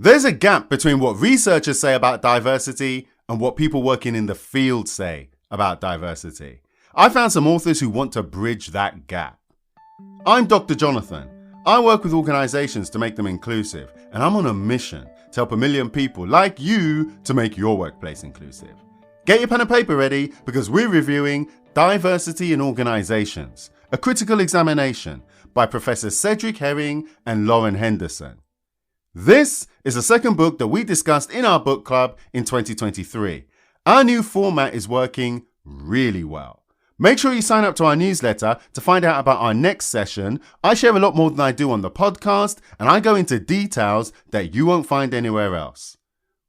There's a gap between what researchers say about diversity and what people working in the field say about diversity. I found some authors who want to bridge that gap. I'm Dr. Jonathan. I work with organizations to make them inclusive, and I'm on a mission to help 1 million people like you to make your workplace inclusive. Get your pen and paper ready because we're reviewing Diversity in Organizations, a critical examination by Professor Cedric Herring and Lauren Henderson. This is the second book that we discussed in our book club in 2023. Our new format is working really well. Make sure you sign up to our newsletter to find out about our next session. I share a lot more than I do on the podcast, and I go into details that you won't find anywhere else.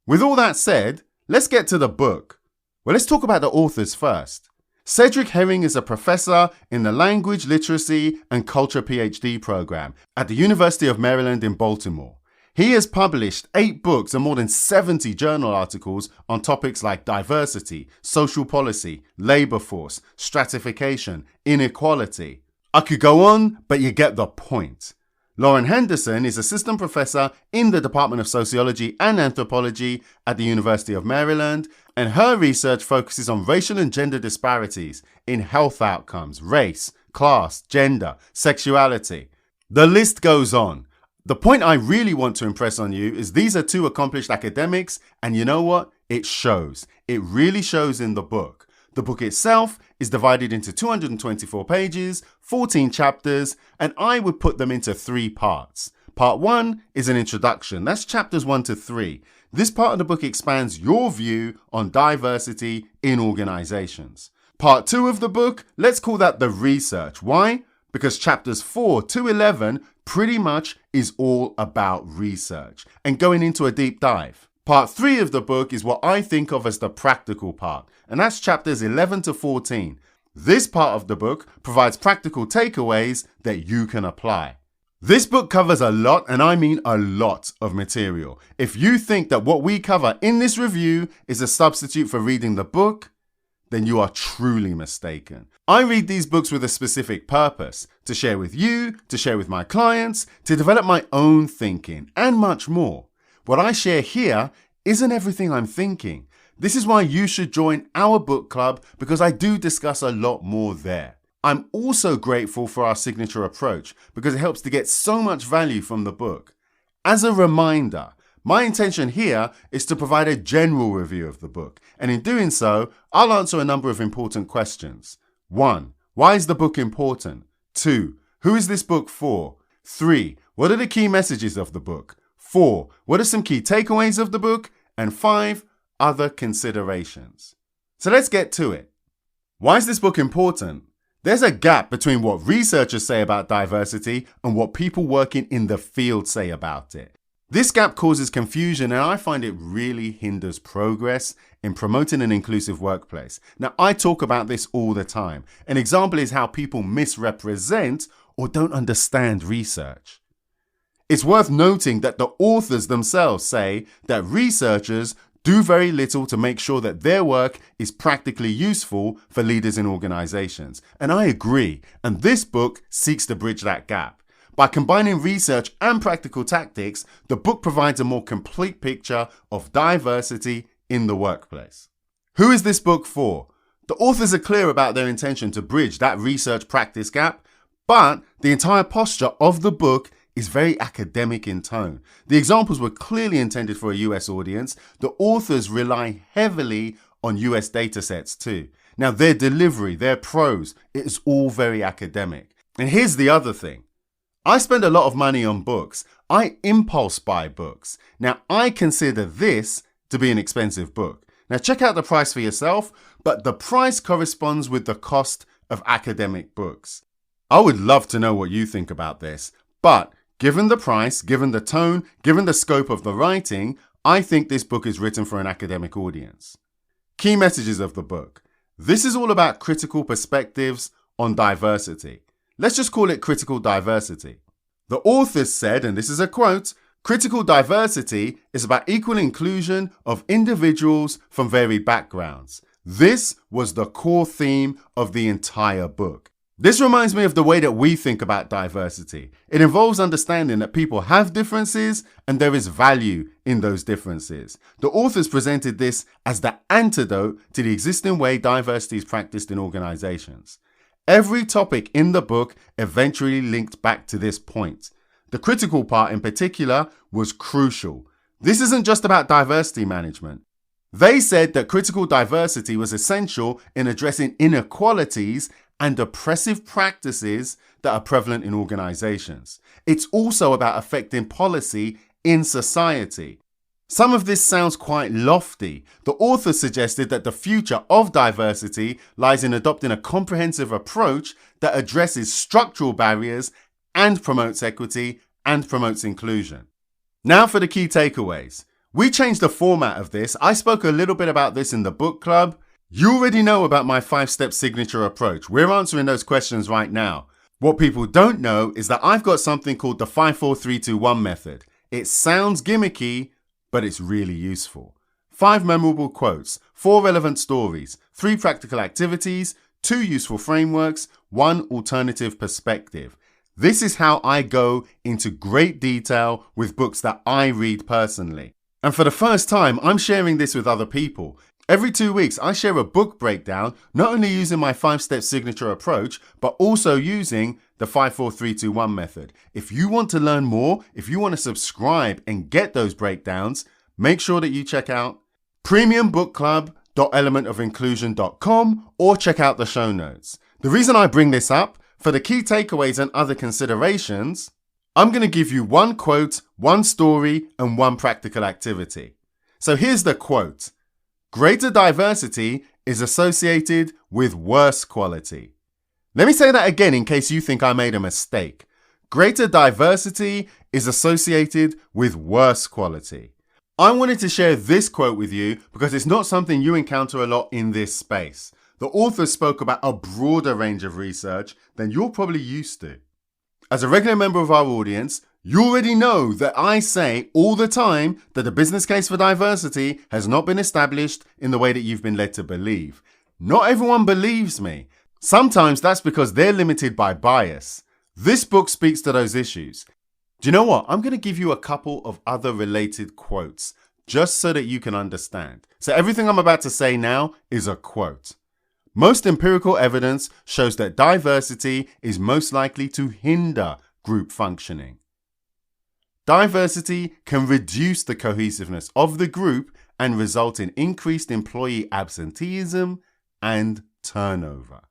With all that said, let's get to the book. Well, let's talk about the authors first. Cedric Herring is a professor in the Language, Literacy and Culture PhD program at the University of Maryland in Baltimore. He has published 8 books and more than 70 journal articles on topics like diversity, social policy, labor force, stratification, inequality. I could go on, but you get the point. Lauren Henderson is assistant professor in the Department of Sociology and Anthropology at the University of Maryland, and her research focuses on racial and gender disparities in health outcomes, race, class, gender, sexuality. The list goes on. The point I really want to impress on you is these are 2 accomplished academics, and you know what? It shows. It really shows in the book. The book itself is divided into 224 pages, 14 chapters, and I would put them into 3 parts. Part 1 is an introduction. That's chapters 1 to 3. This part of the book expands your view on diversity in organizations. Part 2 of the book, let's call that the research. Why? Because chapters 4 to 11 pretty much is all about research and going into a deep dive. Part 3 of the book is what I think of as the practical part, and that's chapters 11 to 14. This part of the book provides practical takeaways that you can apply. This book covers a lot, and I mean a lot of material. If you think that what we cover in this review is a substitute for reading the book, then you are truly mistaken. I read these books with a specific purpose, to share with you, to share with my clients, to develop my own thinking, and much more. What I share here isn't everything I'm thinking. This is why you should join our book club, because I do discuss a lot more there. I'm also grateful for our signature approach, because it helps to get so much value from the book. As a reminder, my intention here is to provide a general review of the book, and in doing so, I'll answer a number of important questions. 1. Why is the book important? 2. Who is this book for? 3. What are the key messages of the book? 4. What are some key takeaways of the book? And 5. Other considerations. So let's get to it. Why is this book important? There's a gap between what researchers say about diversity and what people working in the field say about it. This gap causes confusion, and I find it really hinders progress in promoting an inclusive workplace. Now, I talk about this all the time. An example is how people misrepresent or don't understand research. It's worth noting that the authors themselves say that researchers do very little to make sure that their work is practically useful for leaders in organizations. And I agree, and this book seeks to bridge that gap. By combining research and practical tactics, the book provides a more complete picture of diversity in the workplace. Who is this book for? The authors are clear about their intention to bridge that research practice gap, but the entire posture of the book is very academic in tone. The examples were clearly intended for a US audience. The authors rely heavily on US data sets too. Now, their delivery, their prose, it is all very academic. And here's the other thing. I spend a lot of money on books. I impulse buy books. Now, I consider this to be an expensive book. Now, check out the price for yourself, but the price corresponds with the cost of academic books. I would love to know what you think about this, but given the price, given the tone, given the scope of the writing, I think this book is written for an academic audience. Key messages of the book. This is all about critical perspectives on diversity. Let's just call it critical diversity. The authors said, and this is a quote, "Critical diversity is about equal inclusion of individuals from varied backgrounds." This was the core theme of the entire book. This reminds me of the way that we think about diversity. It involves understanding that people have differences and there is value in those differences. The authors presented this as the antidote to the existing way diversity is practiced in organizations. Every topic in the book eventually linked back to this point. The critical part in particular was crucial. This isn't just about diversity management. They said that critical diversity was essential in addressing inequalities and oppressive practices that are prevalent in organizations. It's also about affecting policy in society. Some of this sounds quite lofty. The author suggested that the future of diversity lies in adopting a comprehensive approach that addresses structural barriers and promotes equity and promotes inclusion. Now for the key takeaways. We changed the format of this. I spoke a little bit about this in the book club. You already know about my 5-step signature approach. We're answering those questions right now. What people don't know is that I've got something called the 5-4-3-2-1 method. It sounds gimmicky, but it's really useful. 5 memorable quotes, 4 relevant stories, 3 practical activities, 2 useful frameworks, 1 alternative perspective. This is how I go into great detail with books that I read personally. And for the first time, I'm sharing this with other people. Every 2 weeks, I share a book breakdown, not only using my 5-step signature approach, but also using the 5-4-3-2-1 method. If you want to learn more, if you want to subscribe and get those breakdowns, make sure that you check out premiumbookclub.elementaofinclusion.com or check out the show notes. The reason I bring this up, for the key takeaways and other considerations, I'm going to give you 1 quote, 1 story, and 1 practical activity. So here's the quote. Greater diversity is associated with worse quality. Let me say that again in case you think I made a mistake. Greater diversity is associated with worse quality. I wanted to share this quote with you because it's not something you encounter a lot in this space. The authors spoke about a broader range of research than you're probably used to. As a regular member of our audience, you already know that I say all the time that the business case for diversity has not been established in the way that you've been led to believe. Not everyone believes me. Sometimes that's because they're limited by bias. This book speaks to those issues. Do you know what? I'm going to give you a couple of other related quotes just so that you can understand. So everything I'm about to say now is a quote. Most empirical evidence shows that diversity is most likely to hinder group functioning. Diversity can reduce the cohesiveness of the group and result in increased employee absenteeism and turnover.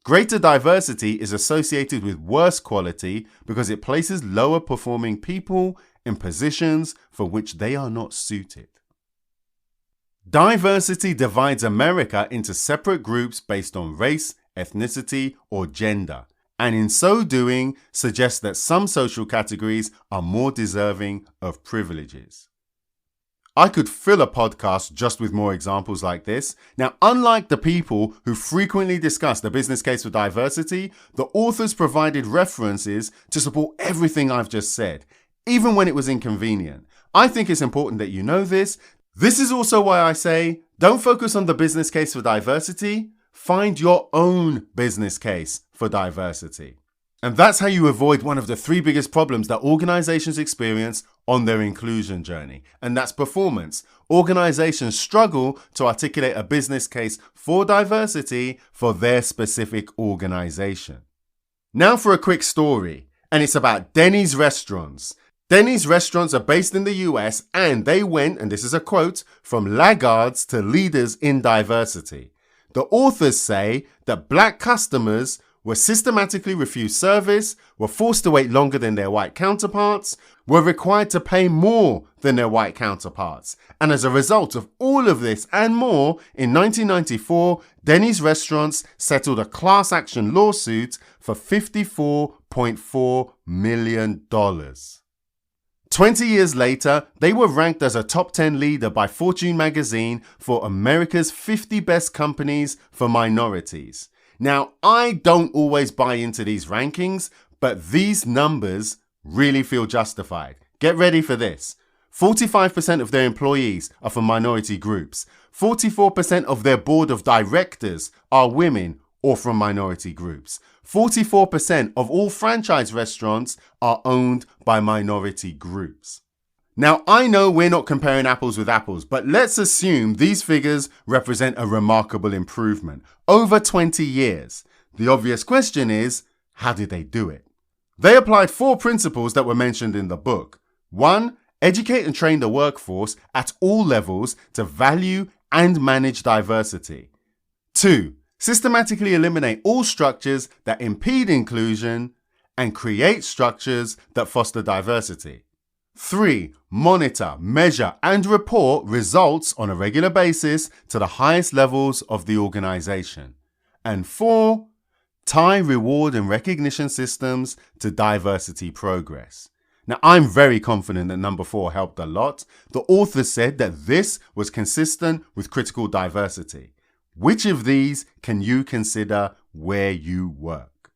Greater diversity is associated with worse quality because it places lower performing people in positions for which they are not suited. Diversity divides America into separate groups based on race, ethnicity, or gender, and in so doing suggests that some social categories are more deserving of privileges. I could fill a podcast just with more examples like this. Now, unlike the people who frequently discuss the business case for diversity, the authors provided references to support everything I've just said, even when it was inconvenient. I think it's important that you know this. This is also why I say, don't focus on the business case for diversity. Find your own business case for diversity. And that's how you avoid one of the 3 biggest problems that organizations experience on their inclusion journey, and that's performance. Organizations struggle to articulate a business case for diversity for their specific organization. Now for a quick story, and it's about Denny's restaurants. Denny's restaurants are based in the US, and they went, and this is a quote, from laggards to leaders in diversity. The authors say that black customers were systematically refused service, were forced to wait longer than their white counterparts, were required to pay more than their white counterparts. And as a result of all of this and more, in 1994, Denny's restaurants settled a class action lawsuit for $54.4 million. 20 years later, they were ranked as a top 10 leader by Fortune magazine for America's 50 best companies for minorities. Now, I don't always buy into these rankings, but these numbers really feel justified. Get ready for this. 45% of their employees are from minority groups. 44% of their board of directors are women or from minority groups. 44% of all franchise restaurants are owned by minority groups. Now, I know we're not comparing apples with apples, but let's assume these figures represent a remarkable improvement over 20 years. The obvious question is, how did they do it? They applied 4 principles that were mentioned in the book. 1. Educate and train the workforce at all levels to value and manage diversity. 2. Systematically eliminate all structures that impede inclusion and create structures that foster diversity. 3. Monitor, measure, and report results on a regular basis to the highest levels of the organization. And 4. Tie reward and recognition systems to diversity progress. Now, I'm very confident that number 4 helped a lot. The author said that this was consistent with critical diversity. Which of these can you consider where you work?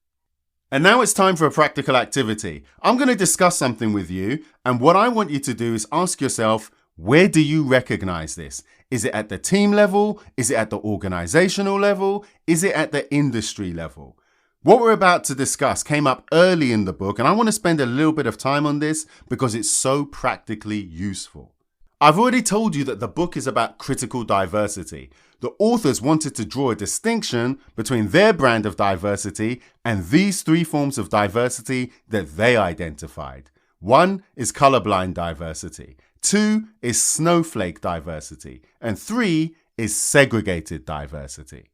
And now it's time for a practical activity. I'm going to discuss something with you, and what I want you to do is ask yourself, where do you recognize this? Is it at the team level? Is it at the organizational level? Is it at the industry level? What we're about to discuss came up early in the book, and I want to spend a little bit of time on this because it's so practically useful. I've already told you that the book is about critical diversity. The authors wanted to draw a distinction between their brand of diversity and these 3 forms of diversity that they identified. 1 is colorblind diversity, 2 is snowflake diversity, and 3 is segregated diversity.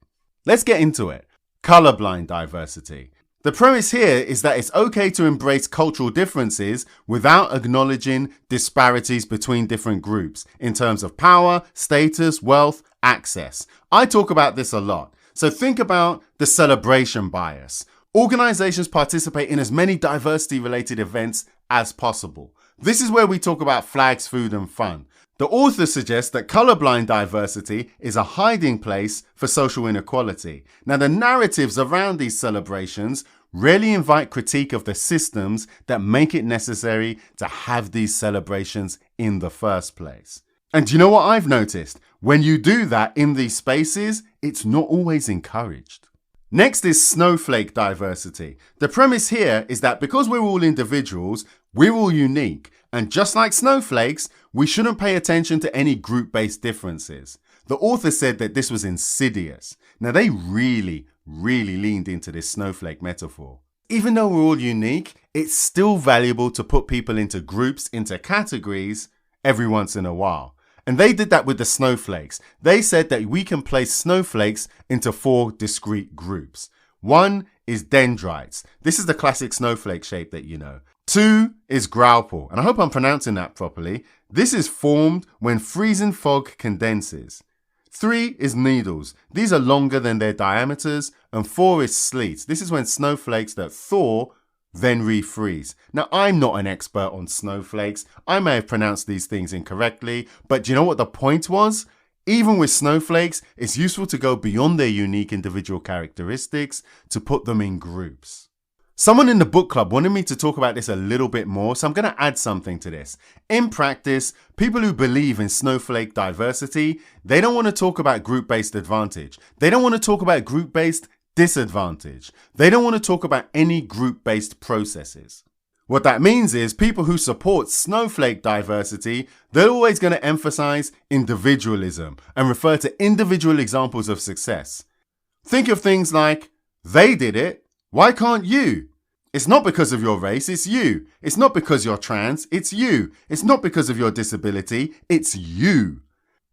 Let's get into it. Colorblind diversity. The premise here is that it's okay to embrace cultural differences without acknowledging disparities between different groups in terms of power, status, wealth, access. I talk about this a lot. So think about the celebration bias. Organizations participate in as many diversity-related events as possible. This is where we talk about flags, food, and fun. The author suggests that colorblind diversity is a hiding place for social inequality. Now, the narratives around these celebrations rarely invite critique of the systems that make it necessary to have these celebrations in the first place. And do you know what I've noticed? When you do that in these spaces, it's not always encouraged. Next is snowflake diversity. The premise here is that because we're all individuals, we're all unique. And just like snowflakes, we shouldn't pay attention to any group-based differences. The author said that this was insidious. Now, they really leaned into this snowflake metaphor. Even though we're all unique, it's still valuable to put people into groups, into categories, every once in a while. And they did that with the snowflakes. They said that we can place snowflakes into 4 discrete groups. 1 is dendrites. This is the classic snowflake shape that you know. 2 is graupel, and I hope I'm pronouncing that properly. This is formed when freezing fog condenses. 3 is needles. These are longer than their diameters. And 4 is sleets. This is when snowflakes that thaw then refreeze. Now, I'm not an expert on snowflakes. I may have pronounced these things incorrectly, but do you know what the point was? Even with snowflakes, it's useful to go beyond their unique individual characteristics to put them in groups. Someone in the book club wanted me to talk about this a little bit more, so I'm going to add something to this. In practice, people who believe in snowflake diversity, they don't want to talk about group-based advantage. They don't want to talk about group-based disadvantage. They don't want to talk about any group-based processes. What that means is people who support snowflake diversity, they're always going to emphasize individualism and refer to individual examples of success. Think of things like, they did it, why can't you? It's not because of your race, it's you. It's not because you're trans, it's you. It's not because of your disability, it's you.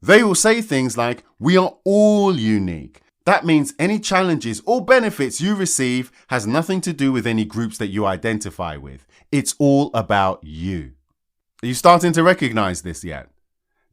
They will say things like, we are all unique. That means any challenges or benefits you receive has nothing to do with any groups that you identify with. It's all about you. Are you starting to recognize this yet?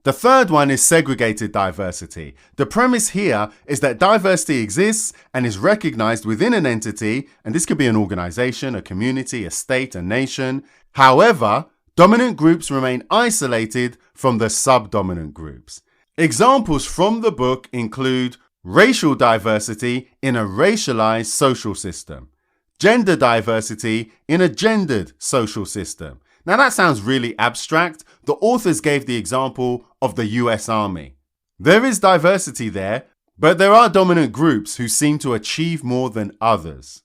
The third one is segregated diversity. The premise here is that diversity exists and is recognized within an entity, and this could be an organization, a community, a state, a nation. However, dominant groups remain isolated from the subdominant groups. Examples from the book include racial diversity in a racialized social system, gender diversity in a gendered social system. Now that sounds really abstract. The authors gave the example of the US Army. There is diversity there, But there are dominant groups who seem to achieve more than others.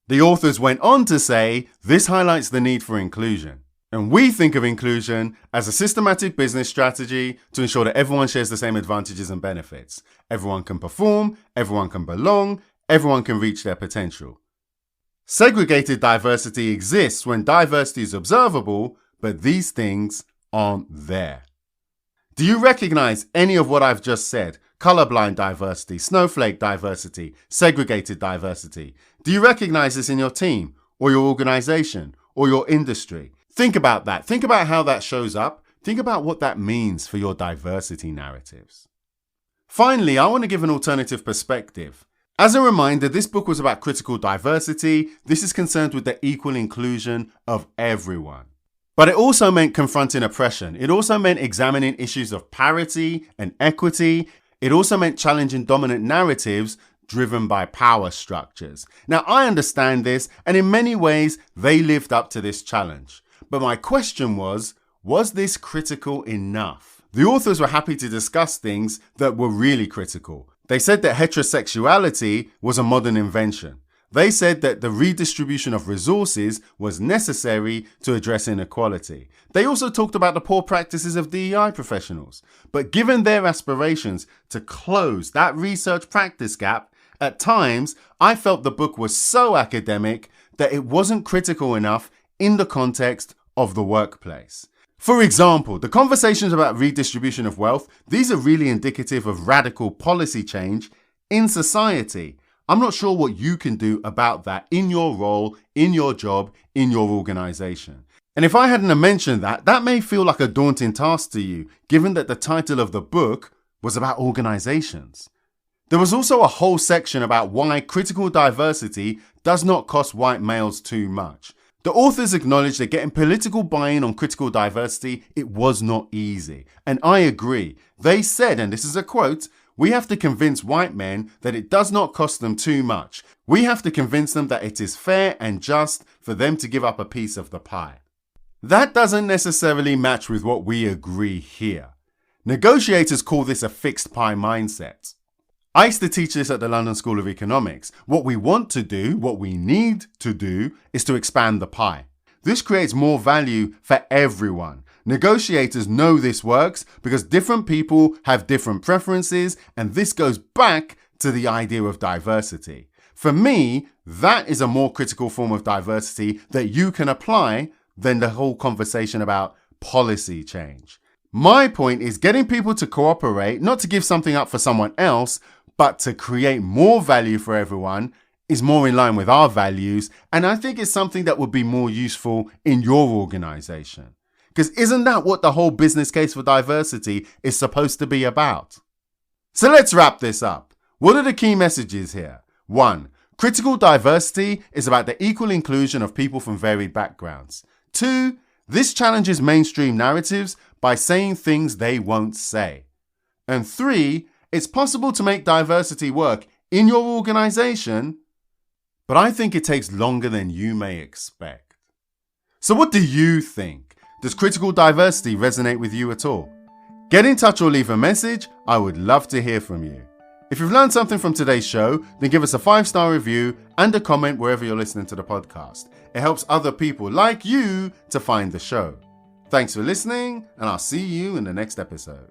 The authors went on to say this highlights the need for inclusion. And we think of inclusion as a systematic business strategy to ensure that everyone shares the same advantages and benefits. Everyone can perform, everyone can belong, everyone can reach their potential. Segregated diversity exists when diversity is observable, but these things aren't there. Do you recognize any of what I've just said? Colorblind diversity, snowflake diversity, segregated diversity. Do you recognize this in your team or your organization or your industry? Think about that. Think about how that shows up. Think about what that means for your diversity narratives. Finally, I want to give an alternative perspective. As a reminder, this book was about critical diversity. This is concerned with the equal inclusion of everyone. But it also meant confronting oppression. It also meant examining issues of parity and equity. It also meant challenging dominant narratives driven by power structures. Now, I understand this, and in many ways, they lived up to this challenge. But my question was this critical enough? The authors were happy to discuss things that were really critical. They said that heterosexuality was a modern invention. They said that the redistribution of resources was necessary to address inequality. They also talked about the poor practices of DEI professionals. But given their aspirations to close that research practice gap, at times I felt the book was so academic that it wasn't critical enough in the context of the workplace. For example, the conversations about redistribution of wealth, these are really indicative of radical policy change in society. I'm not sure what you can do about that in your role, in your job, in your organization. And if I hadn't mentioned that, that may feel like a daunting task to you, given that the title of the book was about organizations. There was also a whole section about why critical diversity does not cost white males too much. The authors acknowledged that getting political buy-in on critical diversity, it was not easy. And I agree. They said, and this is a quote, "We have to convince white men that it does not cost them too much. We have to convince them that it is fair and just for them to give up a piece of the pie." That doesn't necessarily match with what we agree here. Negotiators call this a fixed pie mindset. I used to teach this at the London School of Economics. What we want to do, what we need to do, is to expand the pie. This creates more value for everyone. Negotiators know this works because different people have different preferences, and this goes back to the idea of diversity. For me, that is a more critical form of diversity that you can apply than the whole conversation about policy change. My point is getting people to cooperate, not to give something up for someone else, but to create more value for everyone, is more in line with our values, and I think it's something that would be more useful in your organization. Because isn't that what the whole business case for diversity is supposed to be about? So let's wrap this up. What are the key messages here? 1. Critical diversity is about the equal inclusion of people from varied backgrounds. 2. This challenges mainstream narratives by saying things they won't say. And 3. It's possible to make diversity work in your organization, but I think it takes longer than you may expect. So what do you think? Does critical diversity resonate with you at all? Get in touch or leave a message. I would love to hear from you. If you've learned something from today's show, then give us a 5-star review and a comment wherever you're listening to the podcast. It helps other people like you to find the show. Thanks for listening, and I'll see you in the next episode.